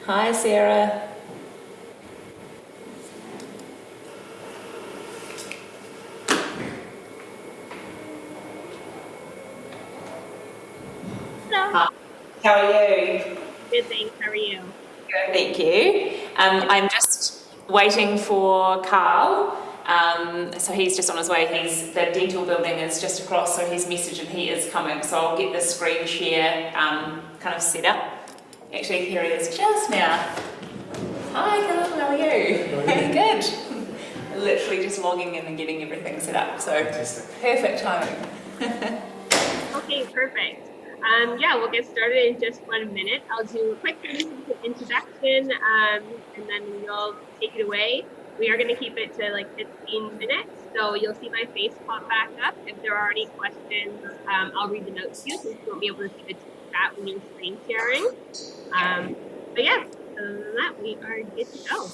Hi, Sarah. Hello. Hi. How are you? Good, thanks. How are you? Good, thank you. I'm just waiting for Carl. So he's just on his way. The dental building is just across, so he's messaged and he is coming. So I'll get the screen share kind of set up. Actually, here he is just now. Hi, Carl. How are you? Good. Literally just logging in and getting everything set up. So perfect timing. Okay, perfect. Yeah, we'll get started in just 1 minute. I'll do a quick introduction, and then you'll take it away. We are going to keep it to like 15 minutes, so you'll see my face pop back up. If there are any questions, I'll read the notes to you, since you won't be able to see the chat when you're screen sharing. But yeah, other than that, we are good to go.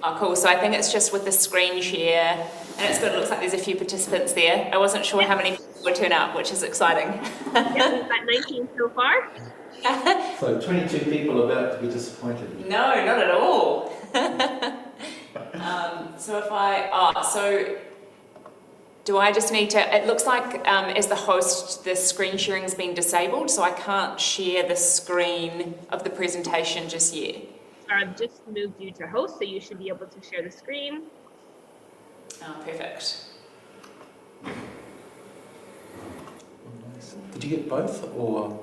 Oh, cool. So I think it's just with the screen share, and it's good. It looks like there's a few participants there. I wasn't sure how many people would turn up, which is exciting. Yeah, we've got 19 so far. So 22 people about to be disappointed. No, not at all. So do I just need to, it looks like as the host, the screen sharing's been disabled, so I can't share the screen of the presentation just yet. I've just moved you to host, so you should be able to share the screen. Oh, perfect. Did you get both, or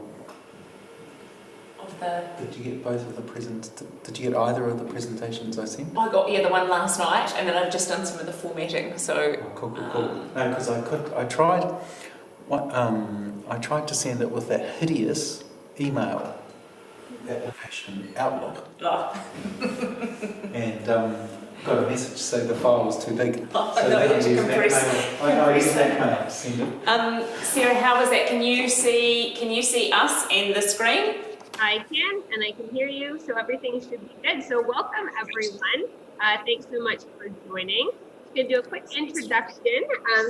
Of the... did you get both of the Did you get either of the presentations I sent? I got, the one last night, and then I've just done some of the formatting, so... Oh, cool. No, because I tried to send it with that hideous email application Outlook. Oh. And got a message saying the file was too big. Oh, so no, I you used compress. I used that mail to send it. Sarah, how was that? Can you see us and the screen? I can, and I can hear you, so everything should be good. So welcome, everyone. Thanks so much for joining. I'm going to do a quick introduction.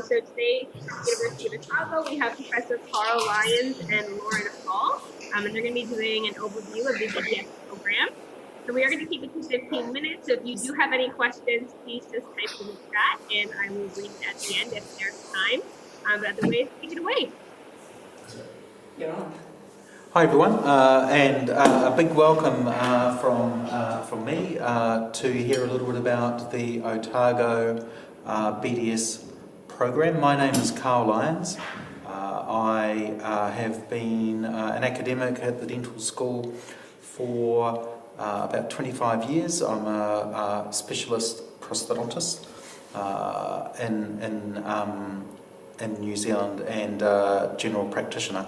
So today, from the University of Otago, we have Professor Karl Lyons and Lauren Hall, and they're going to be doing an overview of the BDS program. So we are going to keep it to 15 minutes. So if you do have any questions, please just type in the chat, and I will read it at the end if there's time. But otherwise, take it away. You're on. Hi everyone, and a big welcome from me to hear a little bit about the Otago BDS program. My name is Karl Lyons. I have been an academic at the dental school for about 25 years. I'm a specialist prosthodontist in New Zealand and general practitioner.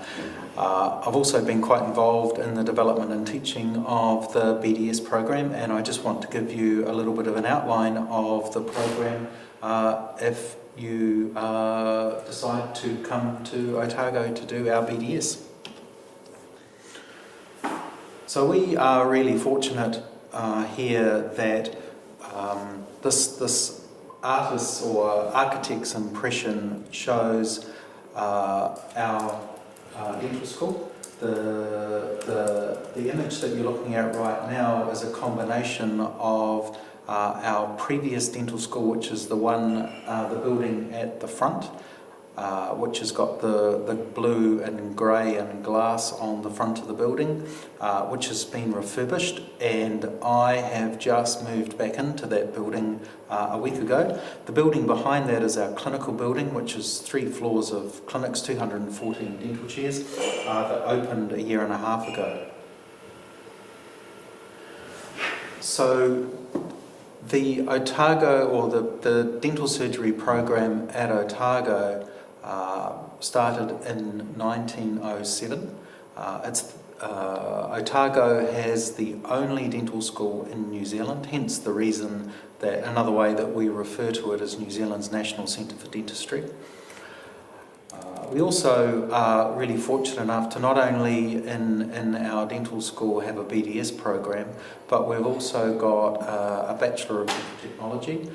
I've also been quite involved in the development and teaching of the BDS program, and I just want to give you a little bit of an outline of the program if you decide to come to Otago to do our BDS. So we are really fortunate here that this artist's or architect's impression shows our dental school. The image that you're looking at right now is a combination of our previous dental school, which is the building at the front, which has got the blue and grey and glass on the front of the building, which has been refurbished, and I have just moved back into that building a week ago. The building behind that is our clinical building, which is 3 floors of clinics, 214 dental chairs, that opened a year and a half ago. So the Otago, or the dental surgery program at Otago, started in 1907. Otago has the only dental school in New Zealand, hence the reason that another way that we refer to it as New Zealand's National Centre for Dentistry. We also are really fortunate enough to not only in our dental school have a BDS program, but we've also got a Bachelor of Dental Technology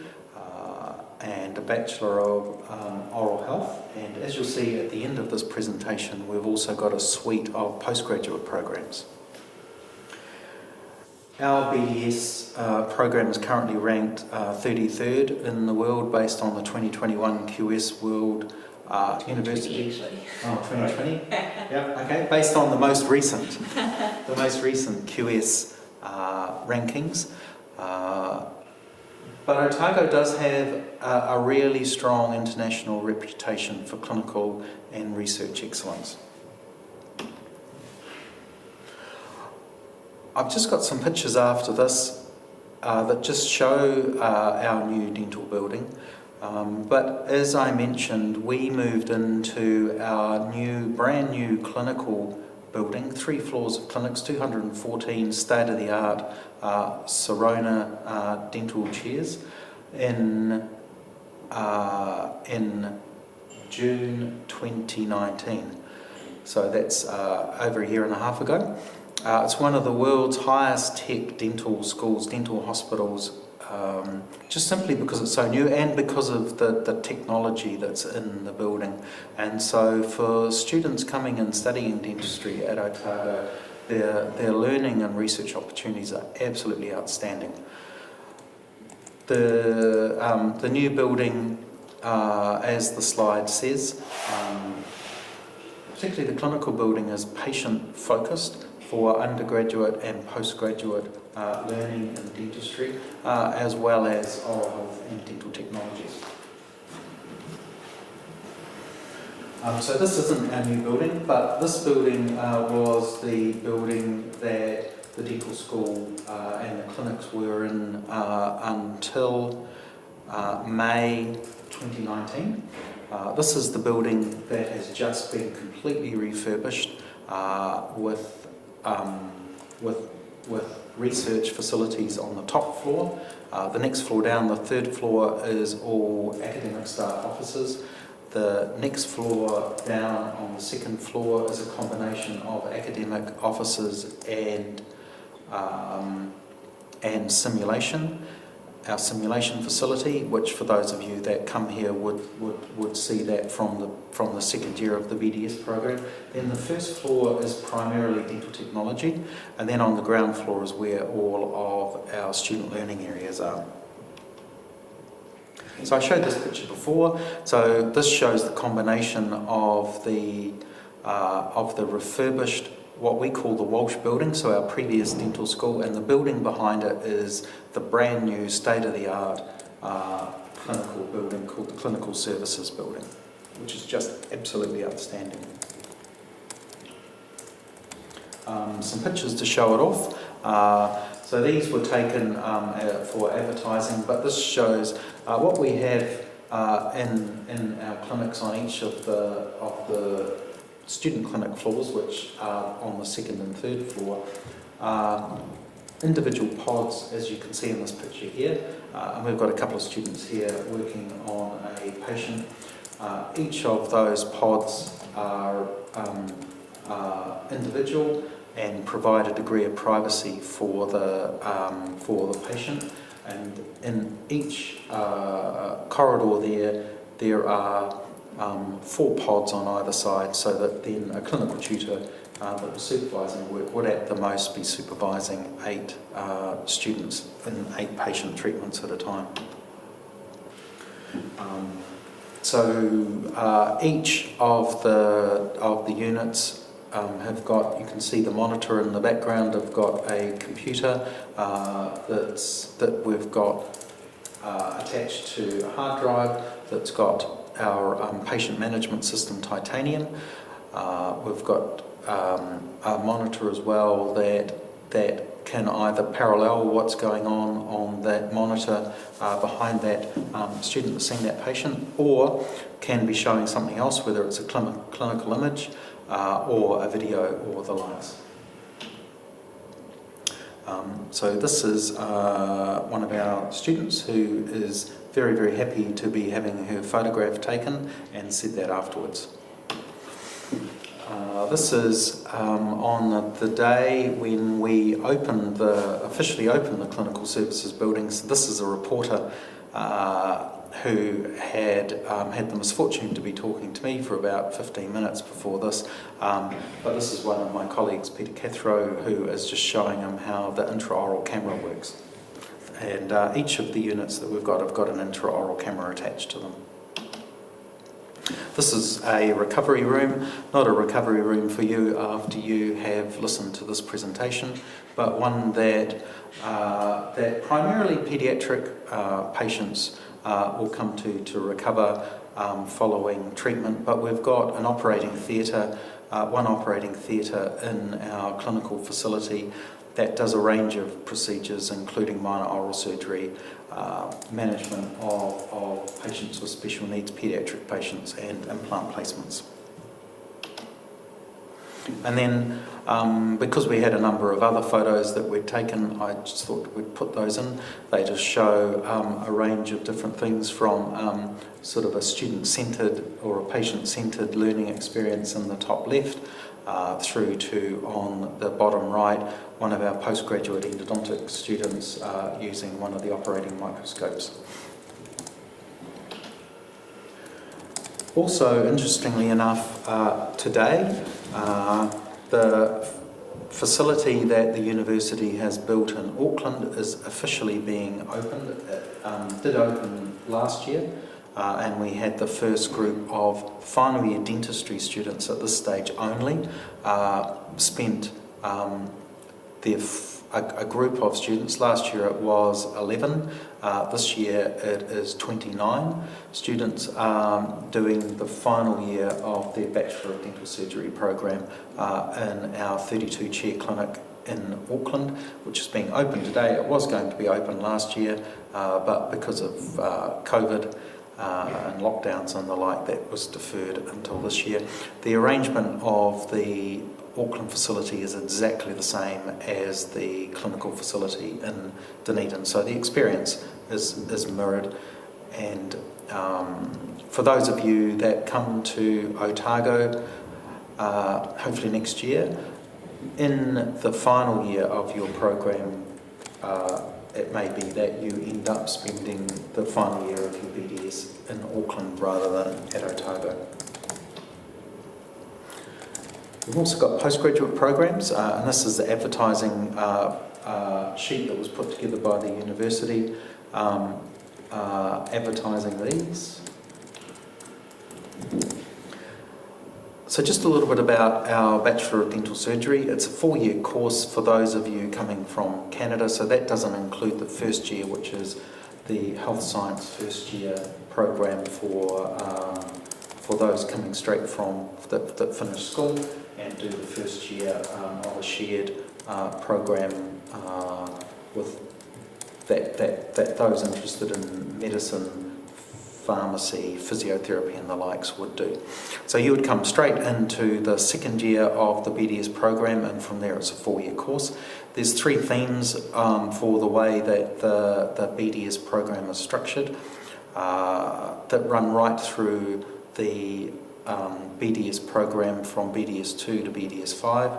and a Bachelor of Oral Health. And as you'll see at the end of this presentation, we've also got a suite of postgraduate programs. Our BDS program is currently ranked 33rd in the world based on the 2021 QS World University. 2020. Yeah. Okay. Based on the most recent QS rankings. But Otago does have a really strong international reputation for clinical and research excellence. I've just got some pictures after this that just show our new dental building. But as I mentioned, we moved into our brand new clinical building, 3 floors of clinics, 214 state-of-the-art Sirona dental chairs in June 2019. So that's over a year and a half ago. It's one of the world's highest tech dental schools, dental hospitals, just simply because it's so new and because of the technology that's in the building. And so for students coming and studying dentistry at Otago, their learning and research opportunities are absolutely outstanding. The new building, as the slide says, particularly the clinical building, is patient-focused for undergraduate and postgraduate learning in dentistry, as well as oral health and dental technologies. So this isn't our new building, but this building was the building that the dental school and the clinics were in until May 2019. This is the building that has just been completely refurbished with research facilities on the top floor. The next floor down, the 3rd floor, is all academic staff offices. The next floor down on the 2nd floor is a combination of academic offices and simulation. Our simulation facility, which for those of you that come here would see that from the 2nd year of the BDS program. Then the 1st floor is primarily dental technology, and then on the ground floor is where all of our student learning areas are. So I showed this picture before. So this shows the combination of the refurbished, what we call the Walsh building, so our previous dental school, and the building behind it is the brand new state-of-the-art clinical building called the Clinical Services Building, which is just absolutely outstanding. Some pictures to show it off. So these were taken for advertising, but this shows what we have in our clinics on each of the student clinic floors, which are on the 2nd and 3rd floor. Individual pods, as you can see in this picture here, and we've got a couple of students here working on a patient. Each of those pods are individual and provide a degree of privacy for the patient. And in each corridor there are 4 pods on either side, so that then a clinical tutor that was supervising work would at the most be supervising 8 students in 8 patient treatments at a time. So each of the units have got, you can see the monitor in the background, have got a computer that we've got attached to a hard drive that's got our patient management system Titanium. We've got a monitor as well that can either parallel what's going on that monitor behind that student that's seeing that patient, or can be showing something else, whether it's a clinical image or a video or the likes. So this is one of our students who is very, very happy to be having her photograph taken, and said that afterwards. This is on the day when we officially opened the Clinical Services building. So this is a reporter who had had the misfortune to be talking to me for about 15 minutes before this. But this is one of my colleagues, Peter Cathro, who is just showing him how the intraoral camera works. And each of the units that we've got have got an intraoral camera attached to them. This is a recovery room, not a recovery room for you after you have listened to this presentation, but one that primarily paediatric patients will come to recover following treatment. But we've got an operating theatre, one operating theatre in our clinical facility that does a range of procedures, including minor oral surgery, management of patients with special needs, paediatric patients, and implant placements. And then, because we had a number of other photos that we'd taken, I just thought we'd put those in. They just show a range of different things from sort of a student-centred or a patient-centred learning experience in the top left, through to, on the bottom right, one of our postgraduate endodontic students using one of the operating microscopes. Also, interestingly enough, today, the facility that the university has built in Auckland is officially being opened. It did open last year, and we had the first group of final year dentistry students at this stage only spent a group of students. Last year it was 11, this year it is 29 students doing the final year of their Bachelor of Dental Surgery program in our 32 chair clinic in Auckland, which is being opened today. It was going to be open last year, but because of COVID and lockdowns and the like, that was deferred until this year. The arrangement of the Auckland facility is exactly the same as the clinical facility in Dunedin, so the experience is mirrored. And for those of you that come to Otago, hopefully next year, in the final year of your program, it may be that you end up spending the final year of your BDS in Auckland rather than at Otago. We've also got postgraduate programs, and this is the advertising sheet that was put together by the university, advertising these. So just a little bit about our Bachelor of Dental Surgery. It's a 4-year course for those of you coming from Canada, so that doesn't include the first year, which is the health science first year program for those coming straight from that finish school and do the first year of a shared program with that those interested in medicine, pharmacy, physiotherapy and the likes would do. So you would come straight into the second year of the BDS program, and from there it's a 4-year course. There's 3 themes for the way that the BDS program is structured that run right through the BDS program from BDS 2 to BDS 5.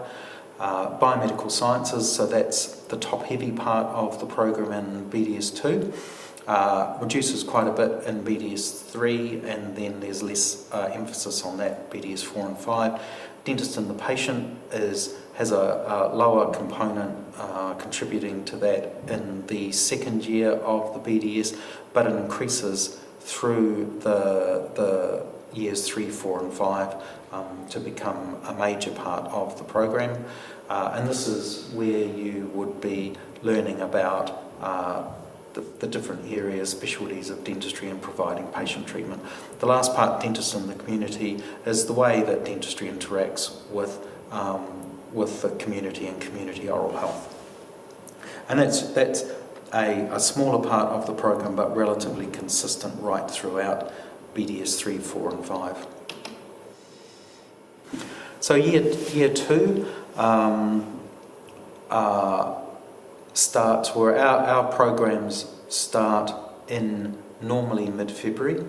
Biomedical sciences, so that's the top heavy part of the program in BDS 2. Reduces quite a bit in BDS 3, and then there's less emphasis on that BDS 4 and 5. Dentist and the patient has a lower component contributing to that in the second year of the BDS, but it increases through the years 3, 4 and 5 to become a major part of the program. And this is where you would be learning about the different areas, specialties of dentistry and providing patient treatment. The last part, dentists in the community, is the way that dentistry interacts with the community and community oral health. And that's a smaller part of the program, but relatively consistent right throughout BDS 3, 4 and 5. So year 2 starts where our programs start in normally mid-February, in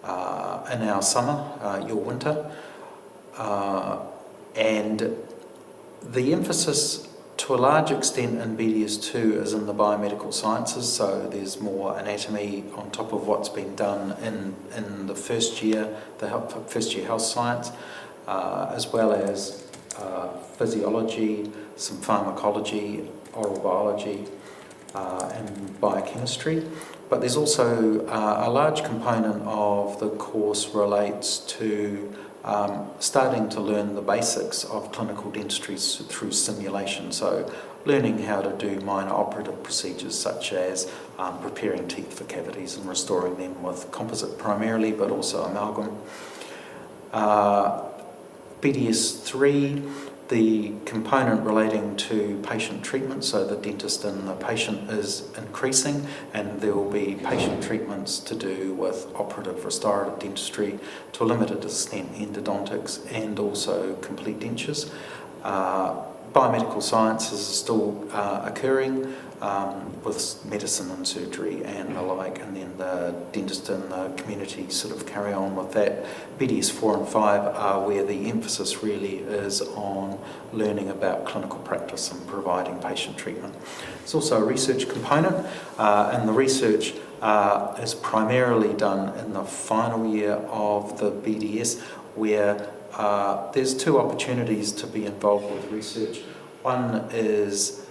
our summer, your winter, and the emphasis to a large extent in BDS2 is in the biomedical sciences, so there's more anatomy on top of what's been done in the first year, first year health science, as well as physiology, some pharmacology, oral biology, and biochemistry. But there's also a large component of the course relates to starting to learn the basics of clinical dentistry through simulation. So learning how to do minor operative procedures such as preparing teeth for cavities and restoring them with composite primarily, but also amalgam. BDS3, the component relating to patient treatment, so the dentist and the patient is increasing, and there will be patient treatments to do with operative restorative dentistry, to a limited extent endodontics, and also complete dentures. Biomedical sciences is still occurring with medicine and surgery and the like, and then the dentist and the community sort of carry on with that. BDS 4 and 5 are where the emphasis really is on learning about clinical practice and providing patient treatment. There's also a research component, and the research is primarily done in the final year of the BDS, where there's two opportunities to be involved with research. One is,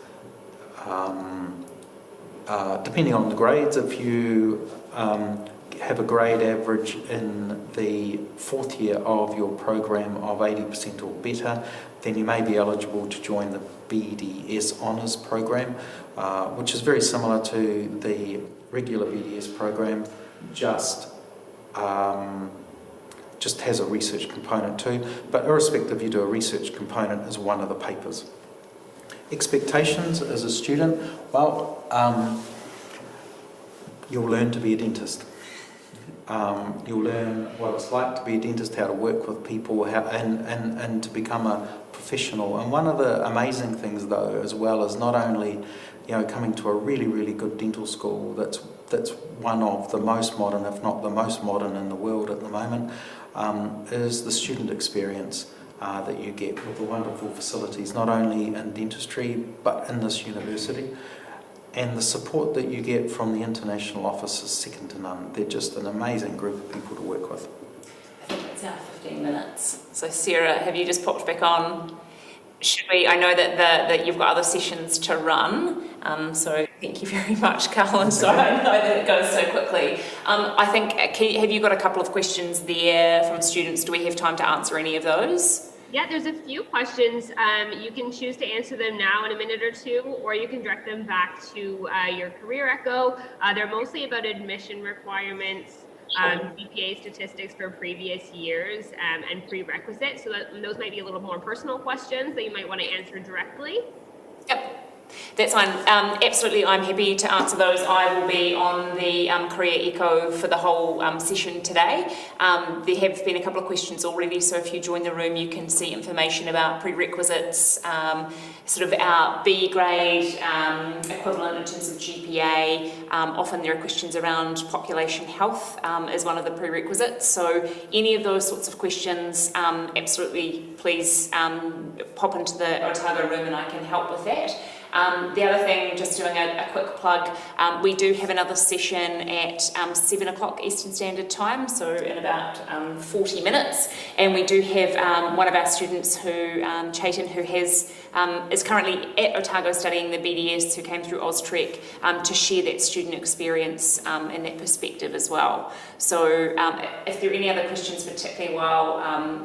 depending on the grades, if you have a grade average in the fourth year of your program of 80% or better, then you may be eligible to join the BDS Honours program, which is very similar to the regular BDS program, just has a research component too, but irrespective, you do a research component as one of the papers. Expectations as a student, well, you'll learn to be a dentist. You'll learn what it's like to be a dentist, how to work with people, and to become a professional. And one of the amazing things, though, as well, is not only coming to a really, really good dental school that's one of the most modern, if not the most modern in the world at the moment, is the student experience that you get with the wonderful facilities, not only in dentistry, but in this university. And the support that you get from the international office is second to none. They're just an amazing group of people to work with. I think it's now 15 minutes. So Sarah, have you just popped back on? Should we? I know that you've got other sessions to run, so thank you very much, Karl. And sorry, I know that it goes so quickly. I think, have you got a couple of questions there from students? Do we have time to answer any of those? Yeah, there's a few questions. You can choose to answer them now in a minute or two, or you can direct them back to your career echo. They're mostly about admission requirements, GPA statistics for previous years, and prerequisites. So those might be a little more personal questions that you might want to answer directly. Yep. That's fine. Absolutely, I'm happy to answer those. I will be on the Career Echo for the whole session today. There have been a couple of questions already, so if you join the room, you can see information about prerequisites, sort of our B grade equivalent in terms of GPA. Often there are questions around population health as one of the prerequisites. So any of those sorts of questions, absolutely, please pop into the Otago room and I can help with that. The other thing, just doing a quick plug, we do have another session at 7 o'clock Eastern Standard Time, so in about 40 minutes, and we do have one of our students who, Chaitan, who is currently at Otago studying the BDS, who came through OzTREKK, to share that student experience and that perspective as well. So if there are any other questions, particularly while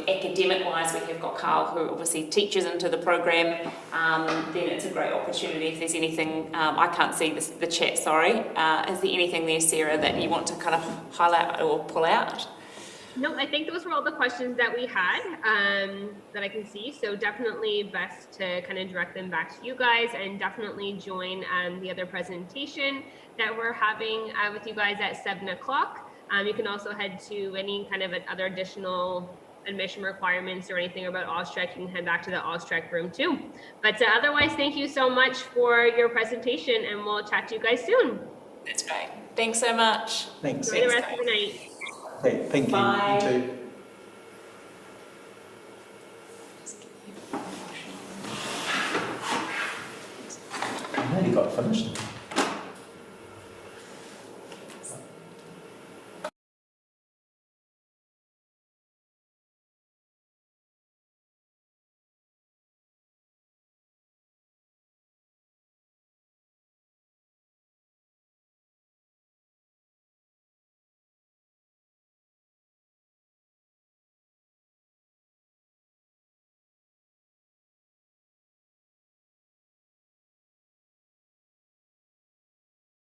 academic-wise we have got Karl, who obviously teaches into the program, then it's a great opportunity. If there's anything, I can't see the chat, sorry. Is there anything there, Sarah, that you want to kind of highlight or pull out? No, I think those were all the questions that we had that I can see. So definitely best to kind of direct them back to you guys, and definitely join the other presentation that we're having with you guys at 7 o'clock. You can also head to any kind of other additional admission requirements or anything about OzTREKK, you can head back to the OzTREKK room too. But otherwise, thank you so much for your presentation, and we'll chat to you guys soon. That's great. Thanks so much. Thanks. Enjoy the rest of the night. Thank you. Bye. You too.